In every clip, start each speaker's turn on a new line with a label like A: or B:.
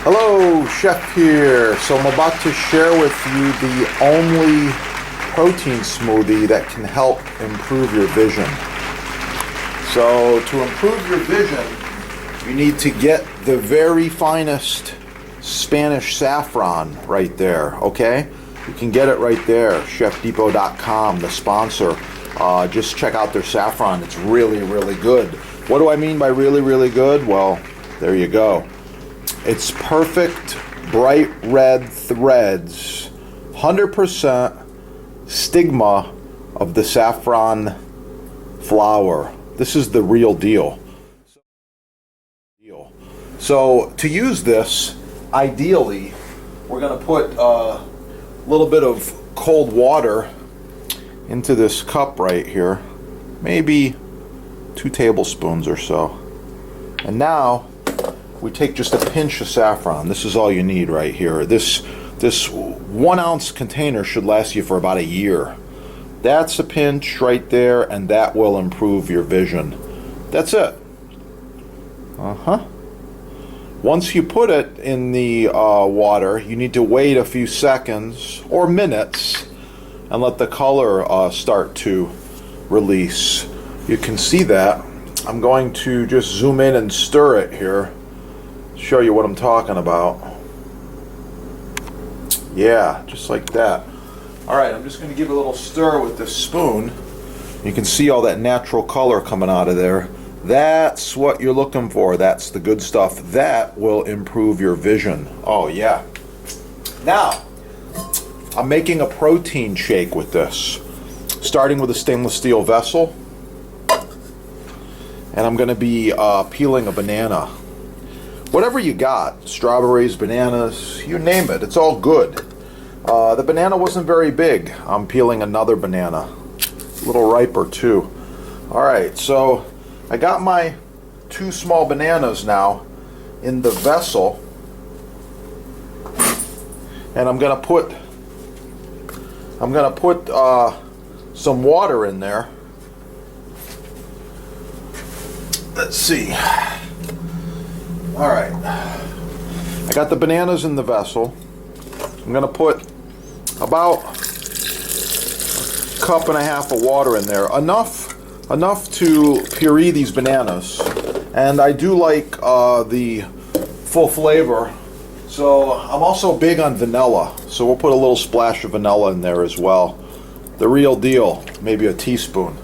A: Hello, Chef here. So I'm about to share with you the only protein smoothie that can help improve your vision. So to improve your vision, you need to get the very finest Spanish saffron right there, okay? You can get it right there, chefdepot.com, the sponsor. Just check out their saffron. It's really, really good. What do I mean by really, really good? Well, there you go. It's perfect, bright red threads, 100% stigma of the saffron flower. This is the real deal. So to use this, ideally, we're going to put a little bit of cold water into this cup right here, maybe 2 tablespoons or so. And now we take just a pinch of saffron. This is all you need right here. This 1 ounce container should last you for about a year. That's a pinch right there, and that will improve your vision. That's it. Once you put it in the water, you need to wait a few seconds or minutes and let the color start to release. You can see that. I'm going to just zoom in and stir it here. Show you what I'm talking about. Yeah, just like that. Alright, I'm just going to give it a little stir with this spoon. You can see all that natural color coming out of there. That's what you're looking for. That's the good stuff. That will improve your vision. Oh yeah. Now, I'm making a protein shake with this. Starting with a stainless steel vessel. And I'm going to be peeling a banana. Whatever you got, strawberries, bananas, you name it, it's all good. The banana wasn't very big. I'm peeling another banana, a little riper too. Alright, so I got my 2 small bananas now in the vessel, and I'm gonna put some water in there. Let's see. Alright, I got the bananas in the vessel. I'm going to put about 1.5 cups of water in there. Enough to puree these bananas. And I do like the full flavor. So I'm also big on vanilla. So we'll put a little splash of vanilla in there as well. The real deal, maybe a teaspoon.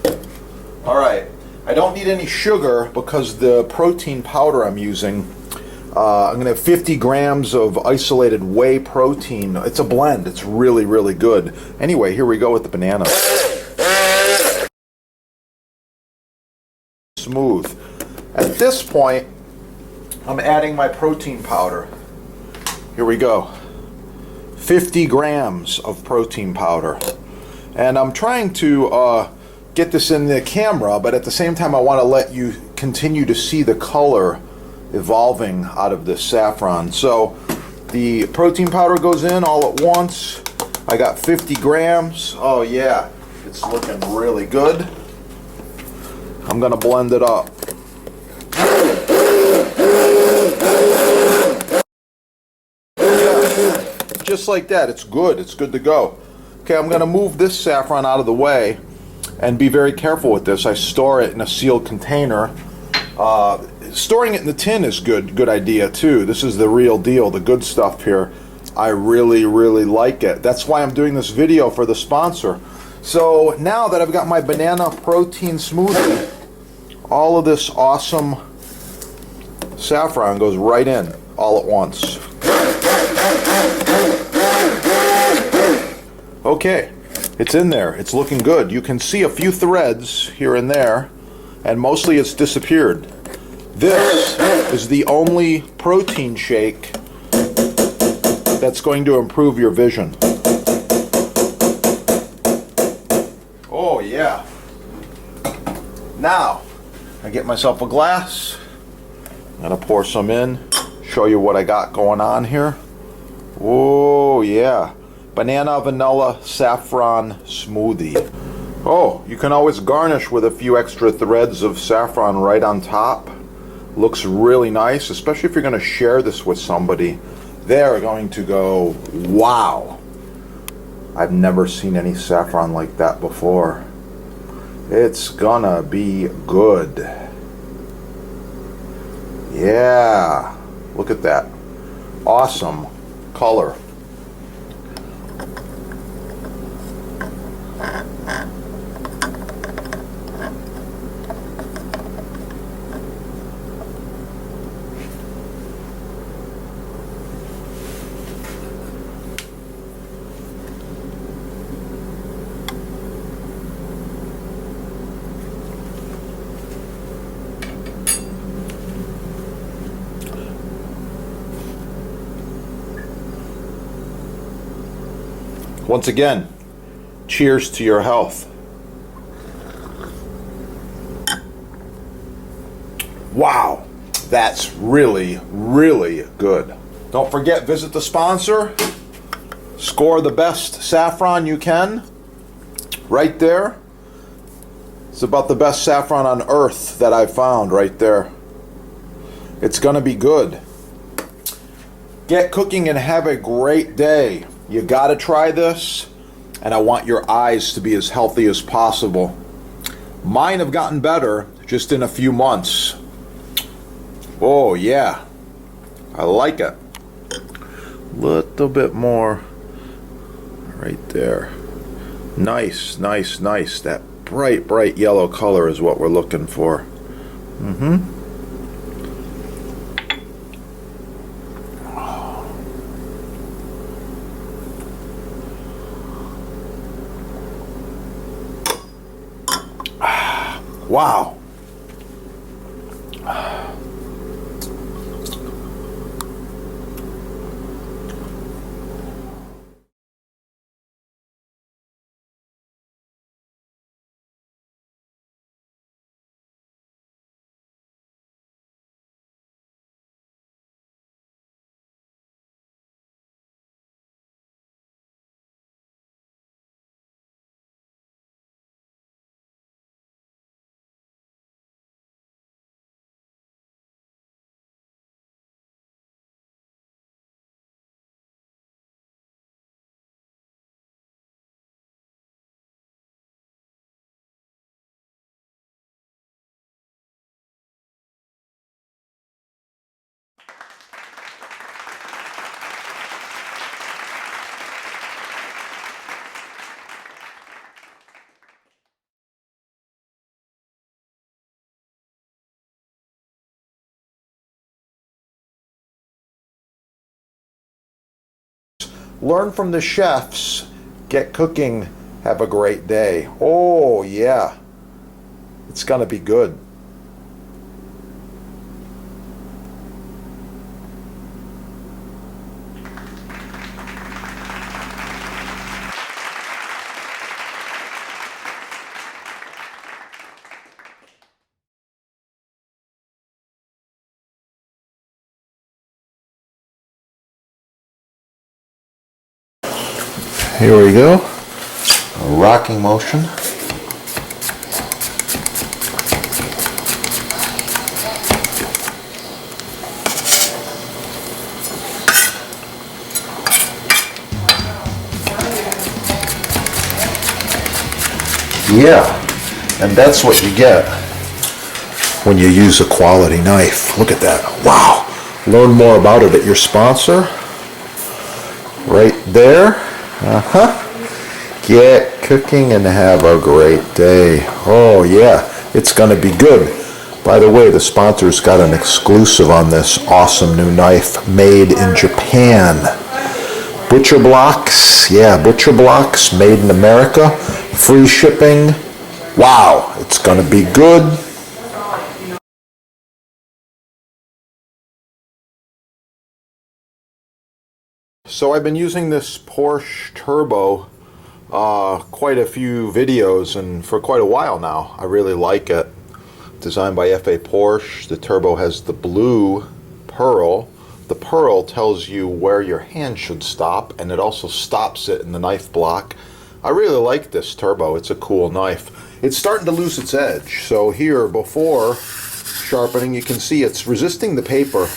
A: Alright, I don't need any sugar because the protein powder I'm using, I'm going to have 50 grams of isolated whey protein. It's a blend. It's really, really good. Anyway, here we go with the banana. Smooth. At this point, I'm adding my protein powder. Here we go. 50 grams of protein powder. And I'm trying to get this in the camera, but at the same time I want to let you continue to see the color evolving out of this saffron. So the protein powder goes in all at once. I got 50 grams. Oh yeah, it's looking really good. I'm gonna blend it up. Yeah, just like that. It's good. It's good to go. Okay, I'm gonna move this saffron out of the way and be very careful with this. I store it in a sealed container. Storing it in the tin is good idea too. This is the real deal, the good stuff here. I really, really like it. That's why I'm doing this video for the sponsor. So now that I've got my banana protein smoothie, all of this awesome saffron goes right in all at once. Okay, it's in there. It's looking good. You can see a few threads here and there, and mostly it's disappeared. This is the only protein shake that's going to improve your vision. Oh yeah. Now, I get myself a glass. I'm gonna pour some in, show you what I got going on here. Oh yeah. Banana vanilla saffron smoothie. Oh, you can always garnish with a few extra threads of saffron right on top. Looks really nice, especially if you're going to share this with somebody. They're going to go, wow, I've never seen any saffron like that before. It's gonna be good. Yeah, look at that. Awesome color. Once again, cheers to your health. Wow, that's really, really good. Don't forget, visit the sponsor. Score the best saffron you can. Right there. It's about the best saffron on earth that I've found right there. It's gonna be good. Get cooking and have a great day. You gotta try this, and I want your eyes to be as healthy as possible. Mine have gotten better just in a few months. Oh yeah, I like it. Little bit more right there. Nice, nice, nice. That bright, bright yellow color is what we're looking for. Wow. Learn from the chefs. Get cooking. Have a great day. Oh yeah, it's gonna be good. Here we go. A rocking motion. Yeah, and that's what you get when you use a quality knife. Look at that. Wow. Learn more about it at your sponsor. Right there. Get cooking and have a great day. Oh yeah, it's gonna be good. By the way, the sponsor's got an exclusive on this awesome new knife made in Japan. Butcher blocks, yeah, butcher blocks made in America. Free shipping. Wow, it's gonna be good. So I've been using this Porsche Turbo quite a few videos and for quite a while now. I really like it. Designed by F.A. Porsche. The Turbo has the blue pearl. The pearl tells you where your hand should stop, and it also stops it in the knife block. I really like this Turbo. It's a cool knife. It's starting to lose its edge. So here, before, sharpening. You can see it's resisting the paper.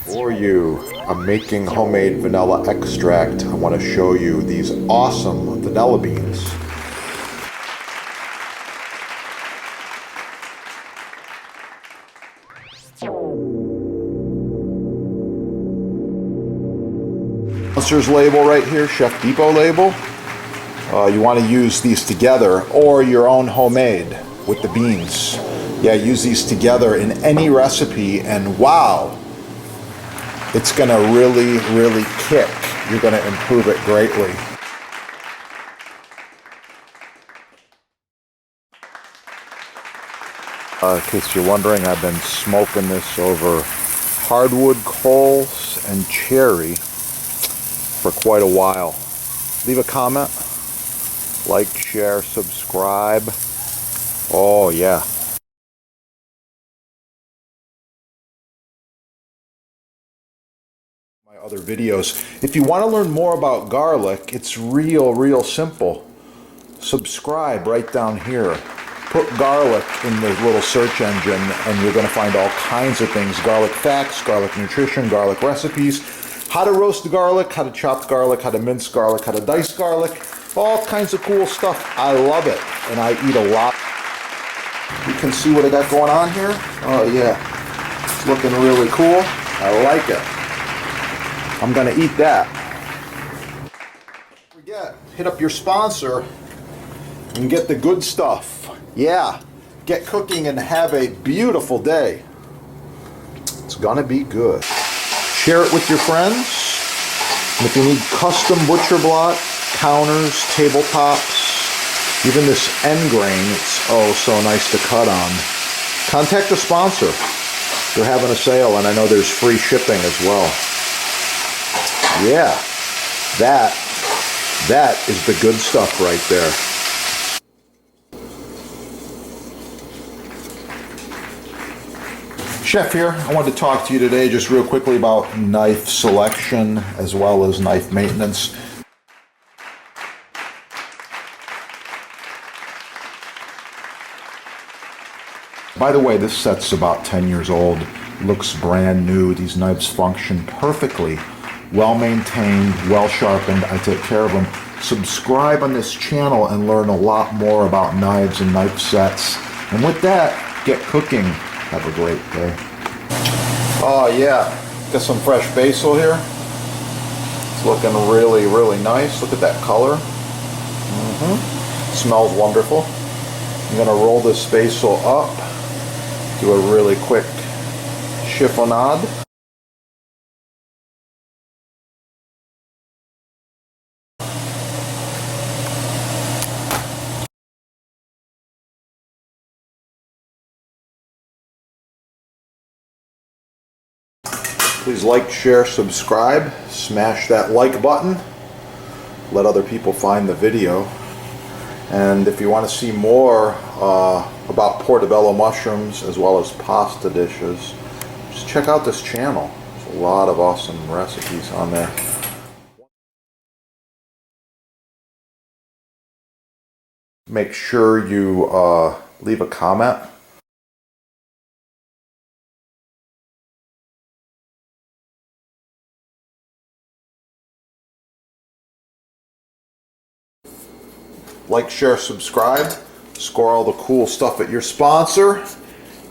A: For you, I'm making homemade vanilla extract. I want to show you these awesome vanilla beans. Sponsor's label right here, Chef Depot label. You want to use these together or your own homemade with the beans. Yeah, use these together in any recipe and wow, it's going to really, really kick. You're going to improve it greatly. In case you're wondering, I've been smoking this over hardwood coals and cherry for quite a while. Leave a comment, like, share, subscribe. Oh yeah. My other videos. If you want to learn more about garlic, it's real simple. Subscribe right down here. Put garlic in the little search engine and you're going to find all kinds of things. Garlic facts, garlic nutrition, garlic recipes, how to roast garlic, how to chop garlic, how to mince garlic, how to dice garlic, all kinds of cool stuff. I love it and I eat a lot. You can see what I got going on here. Oh yeah, it's looking really cool. I like it. I'm going to eat that. Don't forget, hit up your sponsor and get the good stuff. Yeah, get cooking and have a beautiful day. It's gonna be good. Share it with your friends. And if you need custom butcher block, counters, tabletops, even this end grain, it's oh so nice to cut on. Contact the sponsor. They're having a sale and I know there's free shipping as well. Yeah, that is the good stuff right there. Chef here. I wanted to talk to you today just real quickly about knife selection as well as knife maintenance. By the way, this set's about 10 years old. Looks brand new. These knives function perfectly. Well maintained, well sharpened. I take care of them. Subscribe on this channel and learn a lot more about knives and knife sets. And with that, get cooking. Have a great day. Oh yeah, got some fresh basil here. It's looking really nice. Look at that color. Smells wonderful. I'm gonna roll this basil up. Do a really quick chiffonade. Please like, share, subscribe, smash that like button, let other people find the video. And if you want to see more about portobello mushrooms as well as pasta dishes, just check out this channel. There's a lot of awesome recipes on there. Make sure you leave a comment. Like, share, subscribe. Score all the cool stuff at your sponsor.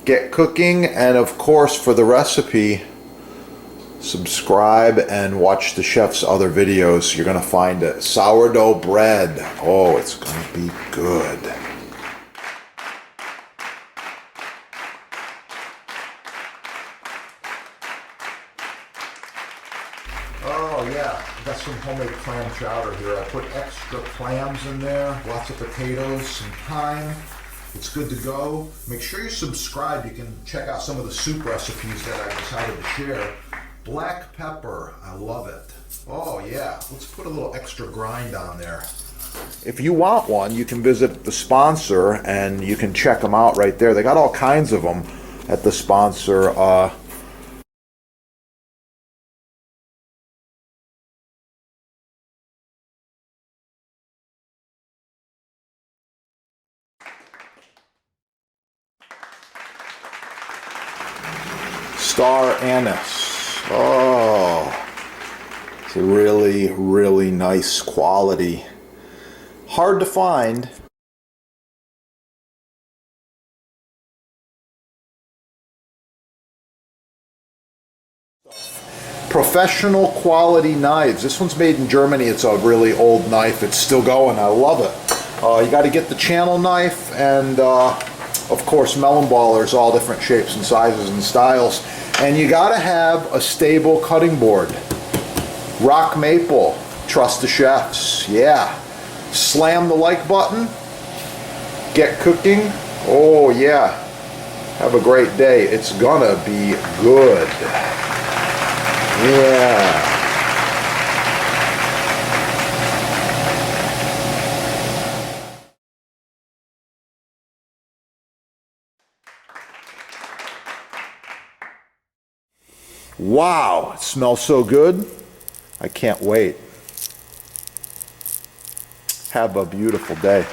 A: Get cooking, and of course for the recipe, subscribe and watch the chef's other videos. You're gonna find it. Sourdough bread. Oh, it's gonna be good. Oh yeah, I got some homemade clam chowder here. I put extra clams in there, lots of potatoes, some thyme. It's good to go. Make sure you subscribe. You can check out some of the soup recipes that I decided to share. Black pepper, I love it. Oh yeah, let's put a little extra grind on there. If you want one, you can visit the sponsor and you can check them out right there. They got all kinds of them at the sponsor. Star anise. Oh, it's a really, really nice quality. Hard to find. Professional quality knives. This one's made in Germany. It's a really old knife. It's still going. I love it. You got to get the channel knife, and of course melon ballers, all different shapes and sizes and styles. And you got to have a stable cutting board. Rock maple. Trust the chefs. Yeah. Slam the like button. Get cooking. Oh yeah. Have a great day. It's gonna be good. Yeah. Wow, it smells so good. I can't wait. Have a beautiful day.